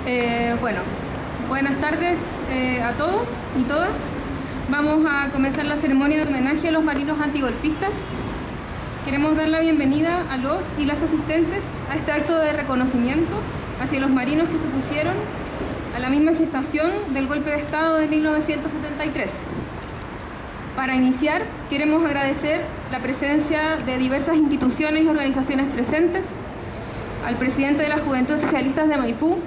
Bueno, buenas tardes a todos y todas. Vamos a comenzar la ceremonia de homenaje a los marinos antigolpistas. Queremos dar la bienvenida a los y las asistentes a este acto de reconocimiento hacia los marinos que se opusieron a la misma gestación del golpe de Estado de 1973. Para iniciar, queremos agradecer la presencia de diversas instituciones y organizaciones presentes, al presidente de la Juventud Socialistas de Maipú,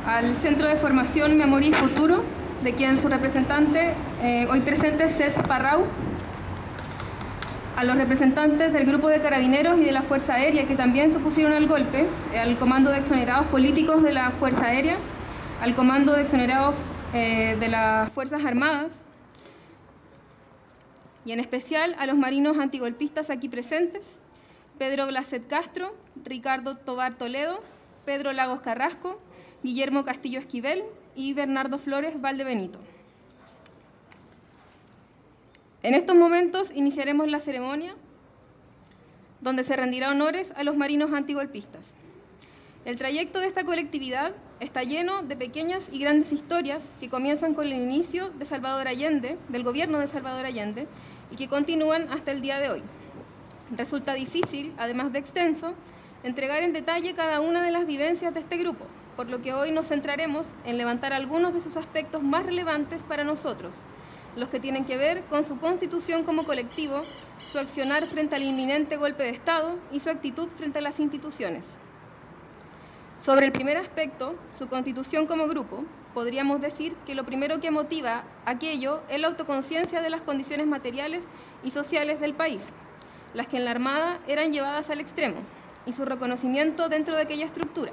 al Centro de Formación Memoria y Futuro, de quien su representante hoy presente es Celso Parrau, a los representantes del Grupo de Carabineros y de la Fuerza Aérea, que también se opusieron al golpe, al Comando de Exonerados Políticos de la Fuerza Aérea, al Comando de Exonerados de las Fuerzas Armadas, y en especial a los marinos antigolpistas aquí presentes: Pedro Blaset Castro, Ricardo Tobar Toledo, Pedro Lagos Carrasco, Guillermo Castillo Esquivel y Bernardo Flores Valdebenito. En estos momentos iniciaremos la ceremonia donde se rendirá honores a los marinos antigolpistas. El trayecto de esta colectividad está lleno de pequeñas y grandes historias que comienzan con el inicio de Salvador Allende, del gobierno de Salvador Allende, y que continúan hasta el día de hoy. Resulta difícil, además de extenso, entregar en detalle cada una de las vivencias de este grupo, por lo que hoy nos centraremos en levantar algunos de sus aspectos más relevantes para nosotros, los que tienen que ver con su constitución como colectivo, su accionar frente al inminente golpe de Estado y su actitud frente a las instituciones. Sobre el primer aspecto, su constitución como grupo, podríamos decir que lo primero que motiva aquello es la autoconciencia de las condiciones materiales y sociales del país, las que en la Armada eran llevadas al extremo, y su reconocimiento dentro de aquella estructura.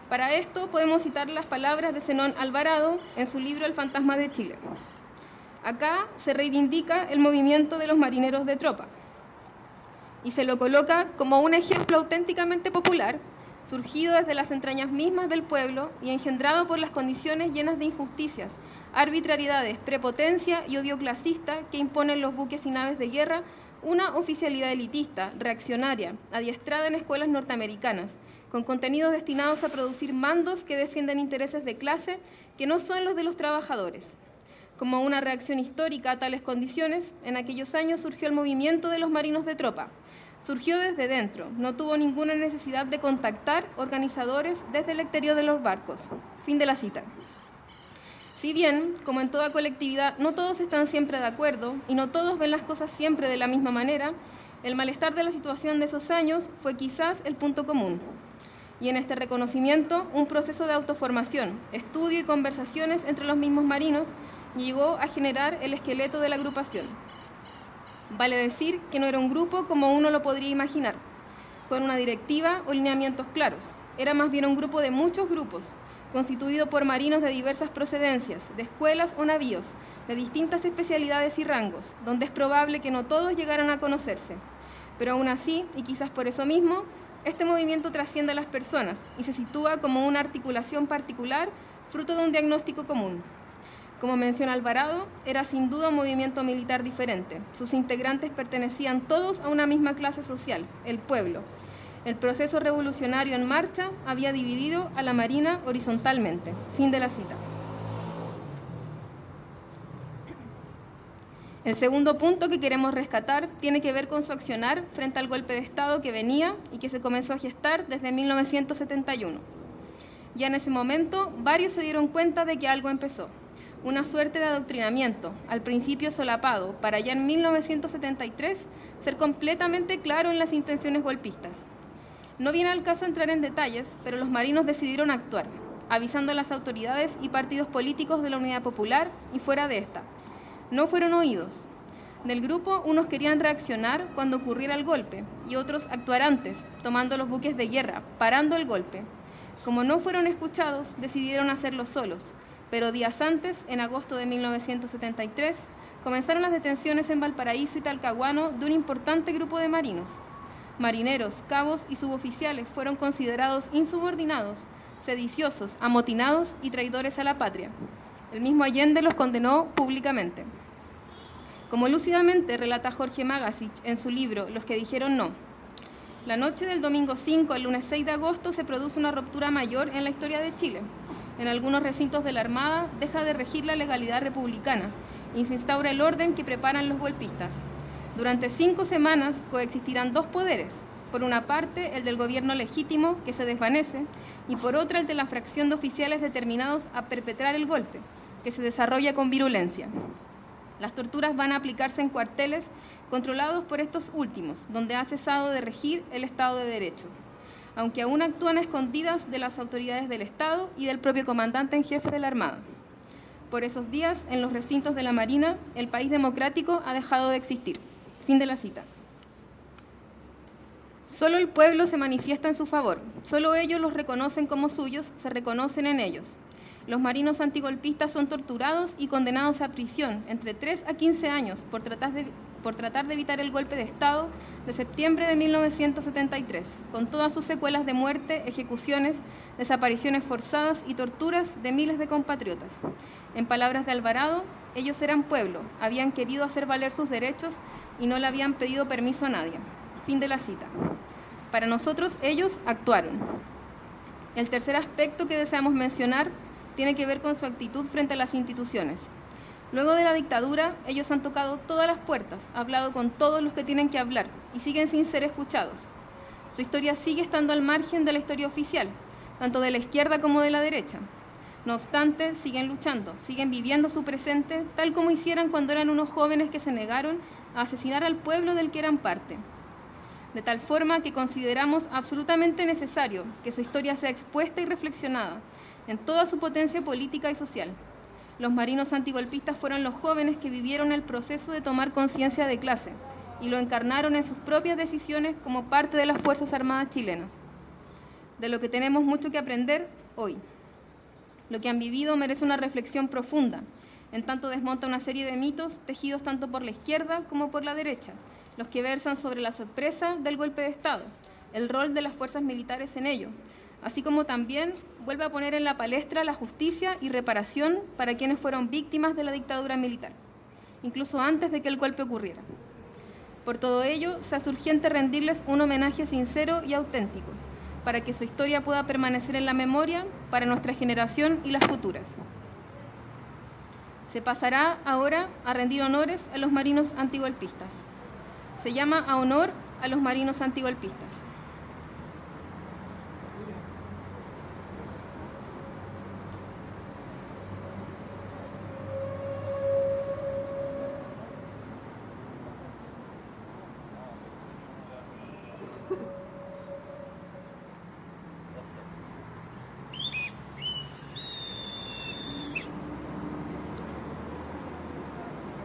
Para esto podemos citar las palabras de Zenón Alvarado en su libro El fantasma de Chile. Acá se reivindica el movimiento de los marineros de tropa y se lo coloca como un ejemplo auténticamente popular, surgido desde las entrañas mismas del pueblo y engendrado por las condiciones llenas de injusticias, arbitrariedades, prepotencia y odio clasista que imponen los buques y naves de guerra, una oficialidad elitista, reaccionaria, adiestrada en escuelas norteamericanas, con contenidos destinados a producir mandos que defienden intereses de clase que no son los de los trabajadores. Como una reacción histórica a tales condiciones, en aquellos años surgió el movimiento de los marinos de tropa. Surgió desde dentro, no tuvo ninguna necesidad de contactar organizadores desde el exterior de los barcos. Fin de la cita. Si bien, como en toda colectividad, no todos están siempre de acuerdo y no todos ven las cosas siempre de la misma manera, el malestar de la situación de esos años fue quizás el punto común. Y en este reconocimiento, un proceso de autoformación, estudio y conversaciones entre los mismos marinos llegó a generar el esqueleto de la agrupación. Vale decir que no era un grupo como uno lo podría imaginar, con una directiva o lineamientos claros. Era más bien un grupo de muchos grupos, constituido por marinos de diversas procedencias, de escuelas o navíos, de distintas especialidades y rangos, donde es probable que no todos llegaran a conocerse. Pero aún así, y quizás por eso mismo, este movimiento trasciende a las personas y se sitúa como una articulación particular, fruto de un diagnóstico común. Como menciona Alvarado, era sin duda un movimiento militar diferente. Sus integrantes pertenecían todos a una misma clase social, el pueblo. El proceso revolucionario en marcha había dividido a la Marina horizontalmente. Fin de la cita. El segundo punto que queremos rescatar tiene que ver con su accionar frente al golpe de Estado que venía y que se comenzó a gestar desde 1971. Ya en ese momento, varios se dieron cuenta de que algo empezó. Una suerte de adoctrinamiento, al principio solapado, para ya en 1973 ser completamente claro en las intenciones golpistas. No viene al caso entrar en detalles, pero los marinos decidieron actuar, avisando a las autoridades y partidos políticos de la Unidad Popular y fuera de esta. No fueron oídos. Del grupo, unos querían reaccionar cuando ocurriera el golpe y otros actuar antes, tomando los buques de guerra, parando el golpe. Como no fueron escuchados, decidieron hacerlo solos, pero días antes, en agosto de 1973, comenzaron las detenciones en Valparaíso y Talcahuano de un importante grupo de marinos. Marineros, cabos y suboficiales fueron considerados insubordinados, sediciosos, amotinados y traidores a la patria. El mismo Allende los condenó públicamente. Como lúcidamente relata Jorge Magasich en su libro Los que dijeron no, La noche del domingo 5 al lunes 6 de agosto se produce una ruptura mayor en la historia de Chile. En algunos recintos de la Armada deja de regir la legalidad republicana y se instaura el orden que preparan los golpistas. Durante 5 semanas coexistirán dos poderes. Por una parte, el del gobierno legítimo, que se desvanece, y por otra, el de la fracción de oficiales determinados a perpetrar el golpe, que se desarrolla con virulencia. Las torturas van a aplicarse en cuarteles controlados por estos últimos, donde ha cesado de regir el Estado de Derecho, aunque aún actúan a escondidas de las autoridades del Estado y del propio comandante en jefe de la Armada. Por esos días, en los recintos de la Marina, el país democrático ha dejado de existir. Fin de la cita. Solo el pueblo se manifiesta en su favor, solo ellos los reconocen como suyos, se reconocen en ellos. Los marinos antigolpistas son torturados y condenados a prisión entre 3 a 15 años por tratar de evitar el golpe de Estado de septiembre de 1973, con todas sus secuelas de muerte, ejecuciones, desapariciones forzadas y torturas de miles de compatriotas. En palabras de Alvarado, ellos eran pueblo, habían querido hacer valer sus derechos y no le habían pedido permiso a nadie. Fin de la cita. Para nosotros, ellos actuaron. El tercer aspecto que deseamos mencionar tiene que ver con su actitud frente a las instituciones. Luego de la dictadura, ellos han tocado todas las puertas, hablado con todos los que tienen que hablar y siguen sin ser escuchados. Su historia sigue estando al margen de la historia oficial, tanto de la izquierda como de la derecha. No obstante, siguen luchando, siguen viviendo su presente tal como hicieran cuando eran unos jóvenes que se negaron a asesinar al pueblo del que eran parte. De tal forma que consideramos absolutamente necesario que su historia sea expuesta y reflexionada en toda su potencia política y social. Los marinos antigolpistas fueron los jóvenes que vivieron el proceso de tomar conciencia de clase y lo encarnaron en sus propias decisiones como parte de las Fuerzas Armadas chilenas. De lo que tenemos mucho que aprender hoy. Lo que han vivido merece una reflexión profunda, en tanto desmonta una serie de mitos tejidos tanto por la izquierda como por la derecha, los que versan sobre la sorpresa del golpe de Estado, el rol de las fuerzas militares en ello, así como también vuelve a poner en la palestra la justicia y reparación para quienes fueron víctimas de la dictadura militar, incluso antes de que el golpe ocurriera. Por todo ello, se hace urgente rendirles un homenaje sincero y auténtico, para que su historia pueda permanecer en la memoria para nuestra generación y las futuras. Se pasará ahora a rendir honores a los marinos antigolpistas. Se llama a honor a los marinos antigolpistas.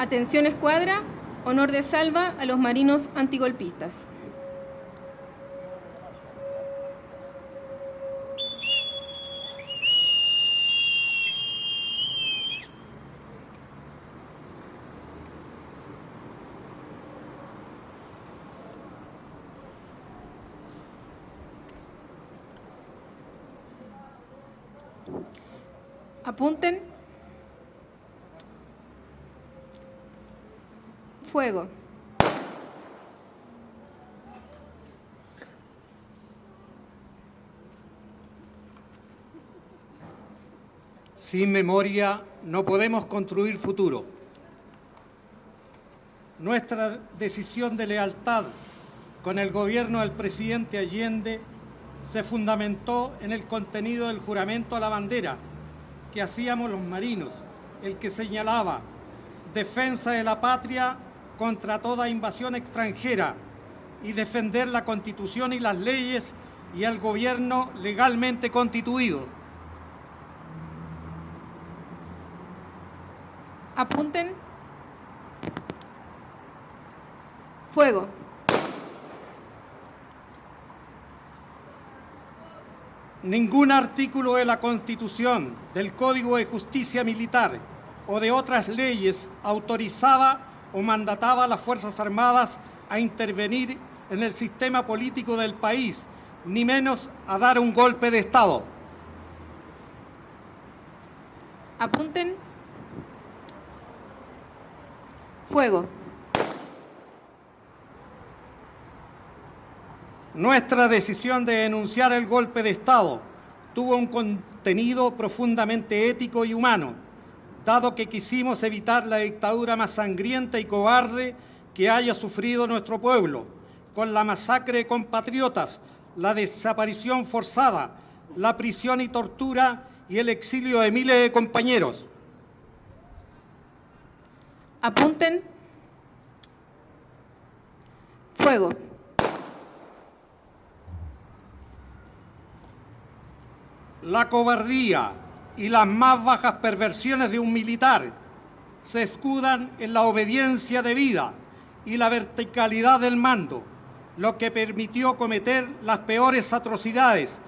Atención escuadra, honor de salva a los marinos antigolpistas. Apunten. Fuego. Sin memoria no podemos construir futuro. Nuestra decisión de lealtad con el gobierno del presidente Allende se fundamentó en el contenido del juramento a la bandera que hacíamos los marinos, el que señalaba defensa de la patria contra toda invasión extranjera y defender la Constitución y las leyes y el gobierno legalmente constituido. Apunten. Fuego. Ningún artículo de la Constitución, del Código de Justicia Militar o de otras leyes autorizaba o mandataba a las Fuerzas Armadas a intervenir en el sistema político del país, ni menos a dar un golpe de Estado. Apunten. Fuego. Nuestra decisión de denunciar el golpe de Estado tuvo un contenido profundamente ético y humano, dado que quisimos evitar la dictadura más sangrienta y cobarde que haya sufrido nuestro pueblo, con la masacre de compatriotas, la desaparición forzada, la prisión y tortura y el exilio de miles de compañeros. Apunten. Fuego. La cobardía y las más bajas perversiones de un militar se escudan en la obediencia debida y la verticalidad del mando, lo que permitió cometer las peores atrocidades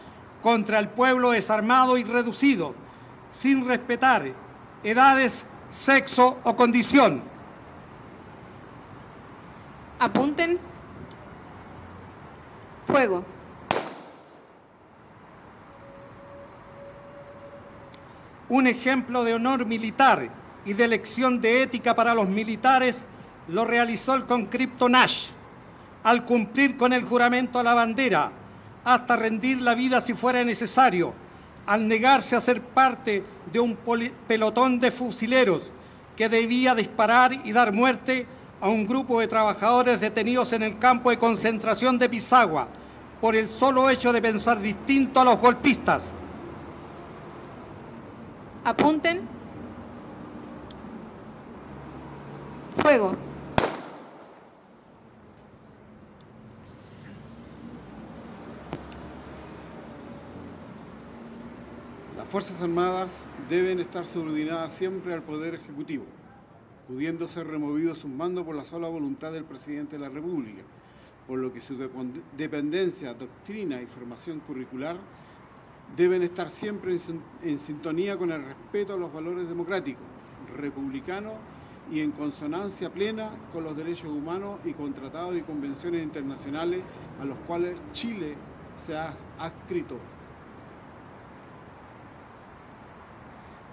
contra el pueblo desarmado y reducido, sin respetar edades, sexo o condición. Apunten. Fuego. Un ejemplo de honor militar y de lección de ética para los militares lo realizó el conscripto Nash, al cumplir con el juramento a la bandera, hasta rendir la vida si fuera necesario, al negarse a ser parte de un pelotón de fusileros que debía disparar y dar muerte a un grupo de trabajadores detenidos en el campo de concentración de Pisagua por el solo hecho de pensar distinto a los golpistas. Apunten. Fuego. Las Fuerzas Armadas deben estar subordinadas siempre al Poder Ejecutivo, pudiendo ser removido sus mandos por la sola voluntad del Presidente de la República, por lo que su dependencia, doctrina y formación curricular deben estar siempre en sintonía con el respeto a los valores democráticos, republicanos y en consonancia plena con los derechos humanos y con tratados y convenciones internacionales a los cuales Chile se ha adscrito.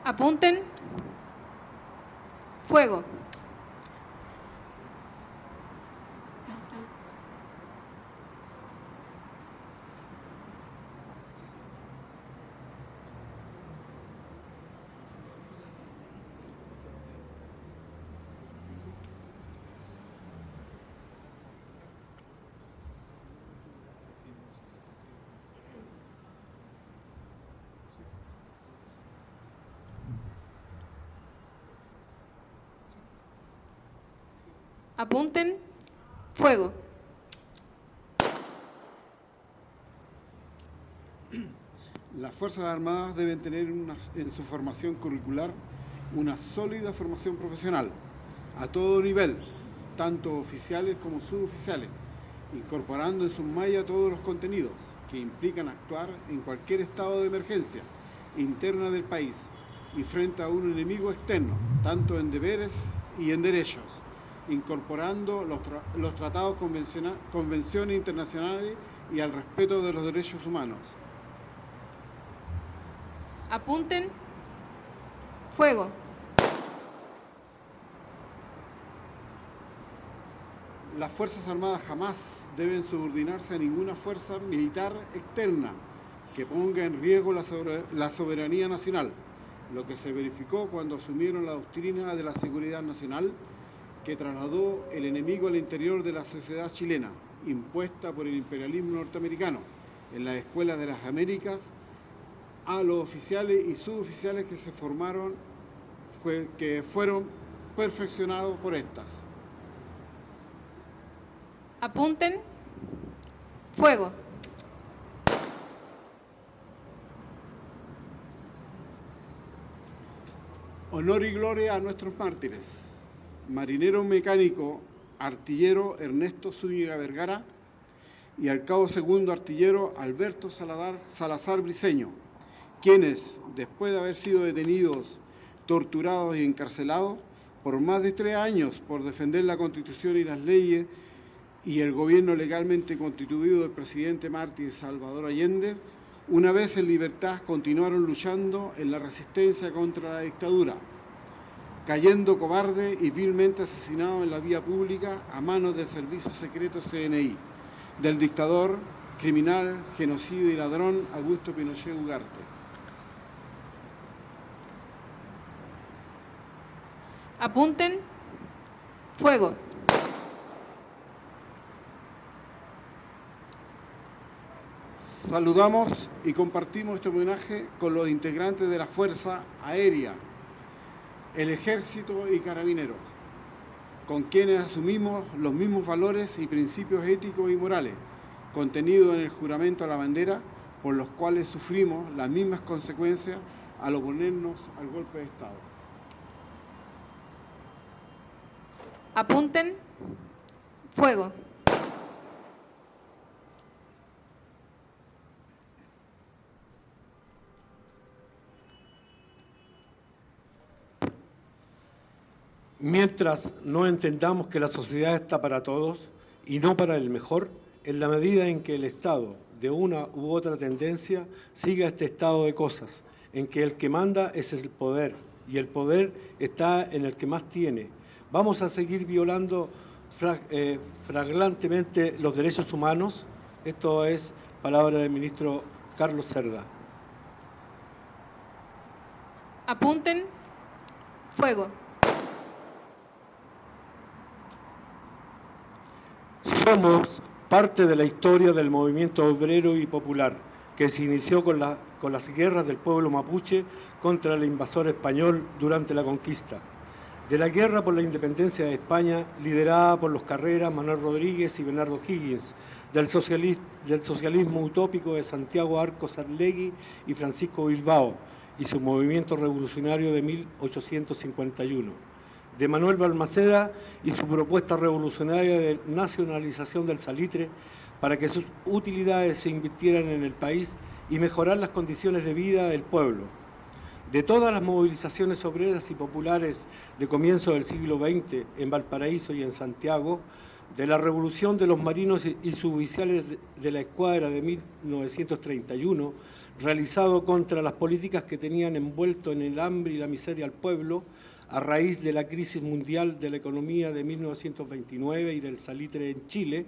Apunten. Fuego. Apunten. Fuego. Las Fuerzas Armadas deben tener en su formación curricular una sólida formación profesional, a todo nivel, tanto oficiales como suboficiales, incorporando en sus mallas todos los contenidos que implican actuar en cualquier estado de emergencia interna del país y frente a un enemigo externo, tanto en deberes y en derechos, incorporando los tratados, convenciones internacionales y al respeto de los derechos humanos. Apunten. Fuego. Las Fuerzas Armadas jamás deben subordinarse a ninguna fuerza militar externa que ponga en riesgo la soberanía nacional, lo que se verificó cuando asumieron la doctrina de la seguridad nacional que trasladó el enemigo al interior de la sociedad chilena, impuesta por el imperialismo norteamericano en las escuelas de las Américas, a los oficiales y suboficiales que se formaron, que fueron perfeccionados por estas. Apunten. Fuego. Honor y gloria a nuestros mártires. Marinero mecánico artillero Ernesto Zúñiga Vergara y al cabo segundo artillero Alberto Salazar Briceño, quienes, después de haber sido detenidos, torturados y encarcelados por más de 3 años por defender la Constitución y las leyes y el gobierno legalmente constituido del presidente mártir Salvador Allende, una vez en libertad continuaron luchando en la resistencia contra la dictadura, cayendo cobarde y vilmente asesinados en la vía pública a manos del servicio secreto CNI, del dictador criminal, genocida y ladrón Augusto Pinochet Ugarte. Apunten. Fuego. Saludamos y compartimos este homenaje con los integrantes de la Fuerza Aérea, el Ejército y Carabineros, con quienes asumimos los mismos valores y principios éticos y morales contenidos en el juramento a la bandera, por los cuales sufrimos las mismas consecuencias al oponernos al golpe de Estado. Apunten. Fuego. Mientras no entendamos que la sociedad está para todos y no para el mejor, en la medida en que el Estado, de una u otra tendencia, siga este estado de cosas, en que el que manda es el poder y el poder está en el que más tiene, vamos a seguir violando flagrantemente los derechos humanos. Esto es palabra del ministro Carlos Cerda. Apunten. Fuego. Somos parte de la historia del movimiento obrero y popular que se inició con las guerras del pueblo mapuche contra el invasor español durante la conquista. De la guerra por la independencia de España, liderada por los Carreras, Manuel Rodríguez y Bernardo Higgins, del socialismo utópico de Santiago Arcos Arlegui y Francisco Bilbao y su movimiento revolucionario de 1851. De Manuel Balmaceda y su propuesta revolucionaria de nacionalización del salitre para que sus utilidades se invirtieran en el país y mejorar las condiciones de vida del pueblo. De todas las movilizaciones obreras y populares de comienzo del siglo XX en Valparaíso y en Santiago, de la revolución de los marinos y suboficiales de la escuadra de 1931, realizado contra las políticas que tenían envuelto en el hambre y la miseria al pueblo, a raíz de la crisis mundial de la economía de 1929 y del salitre en Chile,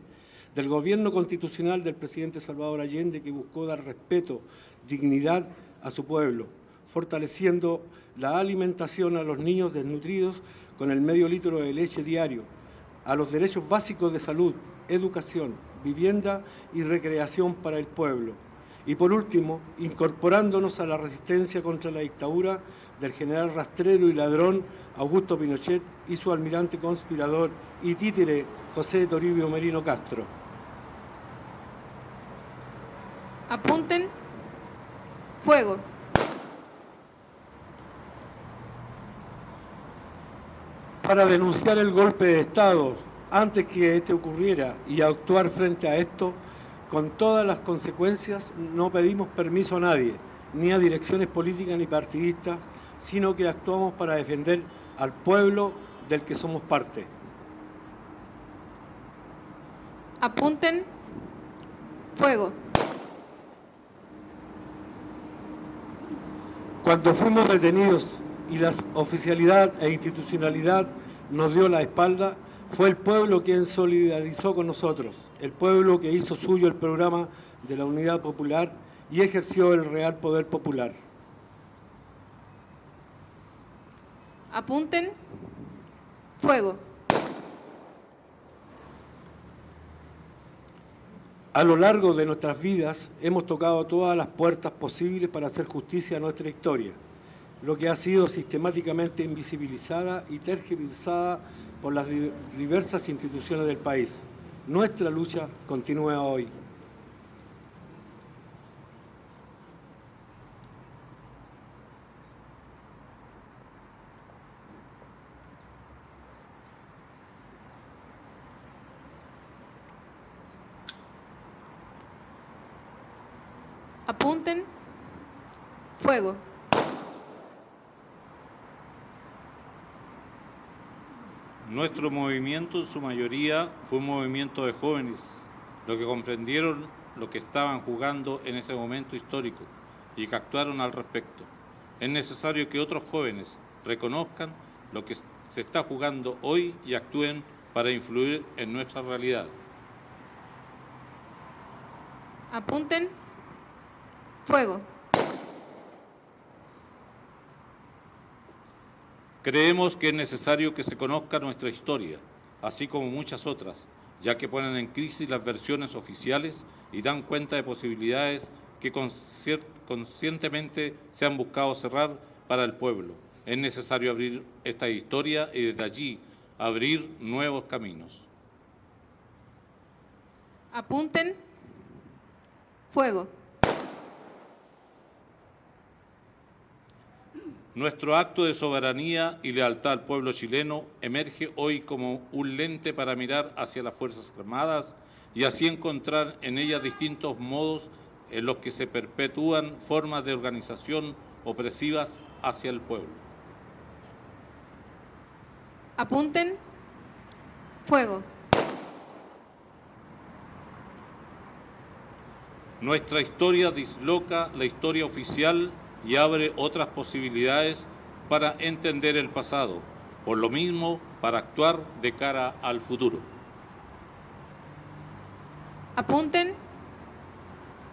del gobierno constitucional del presidente Salvador Allende, que buscó dar respeto, dignidad a su pueblo, fortaleciendo la alimentación a los niños desnutridos con el medio litro de leche diario, a los derechos básicos de salud, educación, vivienda y recreación para el pueblo. Y por último, incorporándonos a la resistencia contra la dictadura del general rastrero y ladrón Augusto Pinochet y su almirante conspirador y títere José Toribio Merino Castro. Apunten. Fuego. Para denunciar el golpe de Estado antes que este ocurriera y actuar frente a esto, con todas las consecuencias, no pedimos permiso a nadie, ni a direcciones políticas ni partidistas, sino que actuamos para defender al pueblo del que somos parte. Apunten. Fuego. Cuando fuimos detenidos y la oficialidad e institucionalidad nos dio la espalda, fue el pueblo quien solidarizó con nosotros, el pueblo que hizo suyo el programa de la Unidad Popular y ejerció el real poder popular. Apunten. Fuego. A lo largo de nuestras vidas hemos tocado todas las puertas posibles para hacer justicia a nuestra historia, lo que ha sido sistemáticamente invisibilizada y tergiversada por las diversas instituciones del país. Nuestra lucha continúa hoy. Apunten. Fuego. Nuestro movimiento en su mayoría fue un movimiento de jóvenes, los que comprendieron lo que estaban jugando en ese momento histórico y que actuaron al respecto. Es necesario que otros jóvenes reconozcan lo que se está jugando hoy y actúen para influir en nuestra realidad. Apunten. Fuego. Creemos que es necesario que se conozca nuestra historia, así como muchas otras, ya que ponen en crisis las versiones oficiales y dan cuenta de posibilidades que conscientemente se han buscado cerrar para el pueblo. Es necesario abrir esta historia y desde allí abrir nuevos caminos. Apunten. Fuego. Nuestro acto de soberanía y lealtad al pueblo chileno emerge hoy como un lente para mirar hacia las Fuerzas Armadas y así encontrar en ellas distintos modos en los que se perpetúan formas de organización opresivas hacia el pueblo. Apunten. Fuego. Nuestra historia disloca la historia oficial y abre otras posibilidades para entender el pasado, por lo mismo para actuar de cara al futuro. Apunten.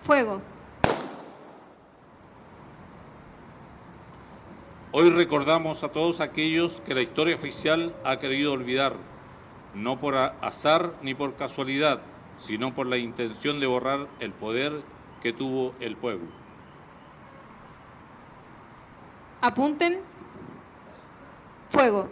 Fuego. Hoy recordamos a todos aquellos que la historia oficial ha querido olvidar, no por azar ni por casualidad, sino por la intención de borrar el poder que tuvo el pueblo. Apunten. Fuego.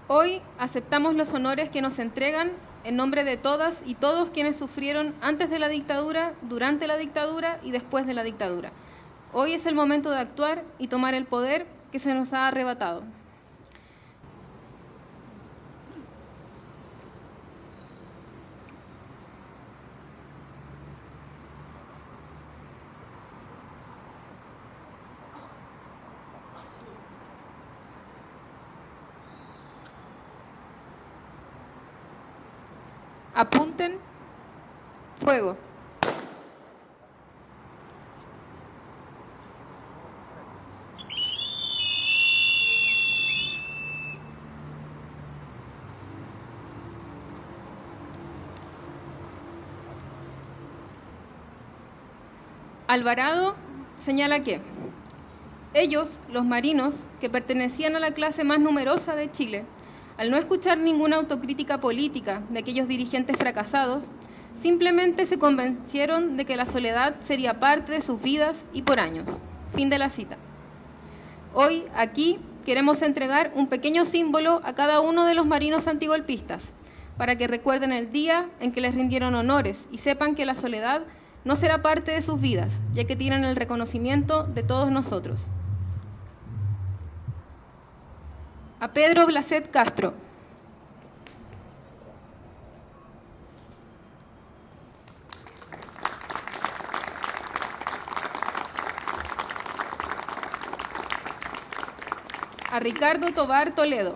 Hoy aceptamos los honores que nos entregan en nombre de todas y todos quienes sufrieron antes de la dictadura, durante la dictadura y después de la dictadura. Hoy es el momento de actuar y tomar el poder que se nos ha arrebatado. Apunten. Fuego. Alvarado señala que ellos, los marinos, que pertenecían a la clase más numerosa de Chile, al no escuchar ninguna autocrítica política de aquellos dirigentes fracasados, simplemente se convencieron de que la soledad sería parte de sus vidas y por años. Fin de la cita. Hoy, aquí, queremos entregar un pequeño símbolo a cada uno de los marinos antigolpistas, para que recuerden el día en que les rindieron honores y sepan que la soledad no será parte de sus vidas, ya que tienen el reconocimiento de todos nosotros. A Pedro Blaset Castro. A Ricardo Tobar Toledo.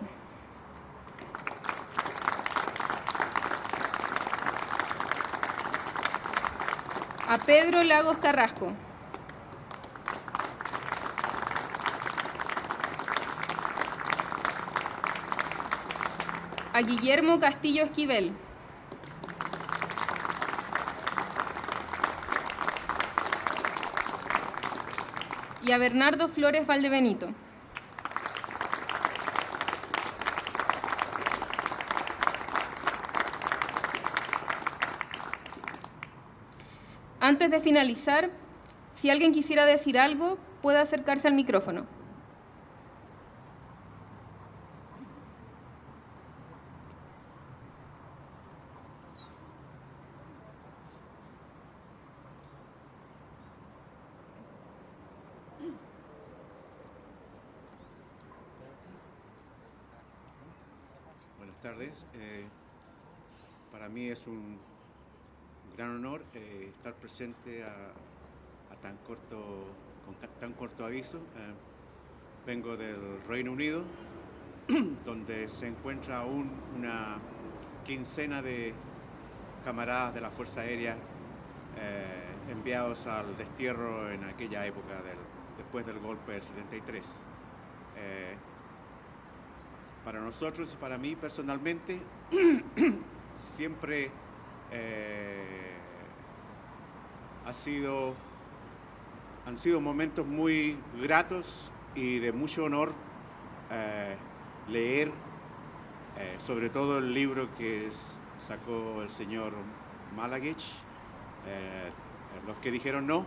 A Pedro Lagos Carrasco. A Guillermo Castillo Esquivel. Y a Bernardo Flores Valdebenito. Antes de finalizar, si alguien quisiera decir algo, puede acercarse al micrófono. Buenas tardes. Para mí es un gran honor estar presente con tan corto aviso. Vengo del Reino Unido, donde se encuentra aún una quincena de camaradas de la Fuerza Aérea enviados al destierro en aquella época después del golpe del 73. para nosotros y para mí personalmente, siempre han sido momentos muy gratos y de mucho honor leer, sobre todo el libro que sacó el señor Malaguech, Los que dijeron no.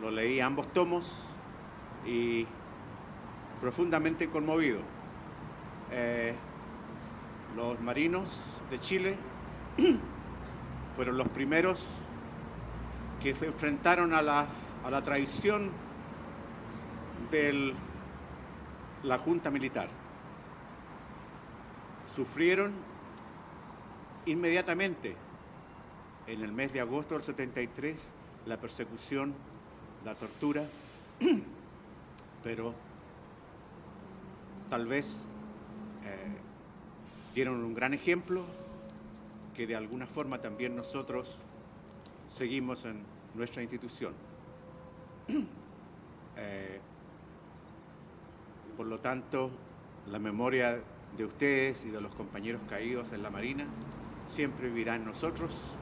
Lo leí ambos tomos y profundamente conmovido. Los marinos de Chile fueron los primeros que se enfrentaron a la traición de la Junta Militar. Sufrieron inmediatamente, en el mes de agosto del 73, la persecución, la tortura, pero tal vez dieron un gran ejemplo que de alguna forma también nosotros seguimos en nuestra institución. Por lo tanto, la memoria de ustedes y de los compañeros caídos en la Marina siempre vivirá en nosotros,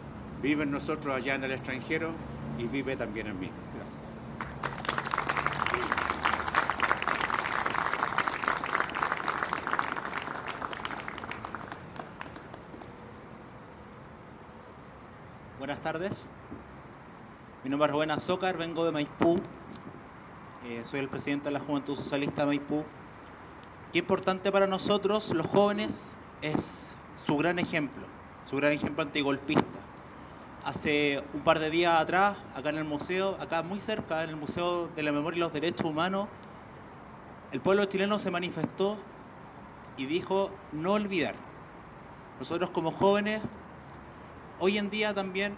vive en nosotros allá en el extranjero y vive también en mí. Gracias. Buenas tardes, mi nombre es Rubén Azócar, vengo de Maipú, soy el presidente de la Juventud Socialista de Maipú. Qué importante para nosotros, los jóvenes, es su gran ejemplo antigolpista. Hace un par de días atrás, acá en el museo, acá muy cerca, en el Museo de la Memoria y los Derechos Humanos, el pueblo chileno se manifestó y dijo no olvidar. Nosotros como jóvenes, hoy en día también,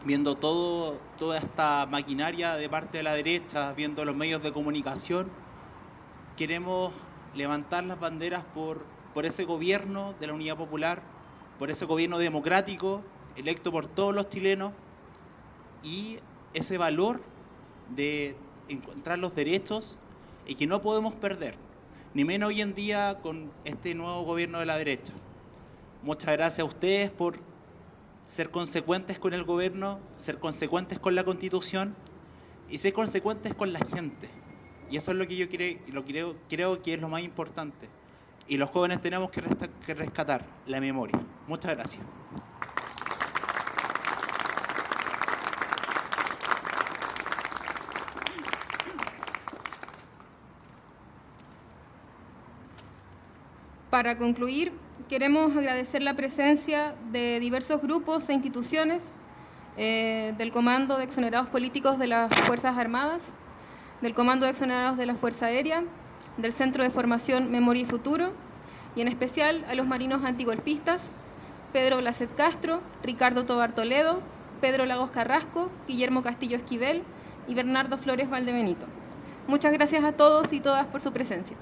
viendo toda esta maquinaria de parte de la derecha, viendo los medios de comunicación, queremos levantar las banderas por ese gobierno de la Unidad Popular, por ese gobierno democrático, electo por todos los chilenos, y ese valor de encontrar los derechos y que no podemos perder, ni menos hoy en día con este nuevo gobierno de la derecha. Muchas gracias a ustedes por ser consecuentes con el gobierno, ser consecuentes con la Constitución y ser consecuentes con la gente. Y eso es lo que yo creo que es lo más importante. Y los jóvenes tenemos que rescatar la memoria. Muchas gracias. Para concluir, queremos agradecer la presencia de diversos grupos e instituciones, del Comando de Exonerados Políticos de las Fuerzas Armadas, del Comando de Exonerados de la Fuerza Aérea, del Centro de Formación Memoria y Futuro, y en especial a los marinos antigolpistas, Pedro Blazet Castro, Ricardo Tobar Toledo, Pedro Lagos Carrasco, Guillermo Castillo Esquivel y Bernardo Flores Valdebenito. Muchas gracias a todos y todas por su presencia.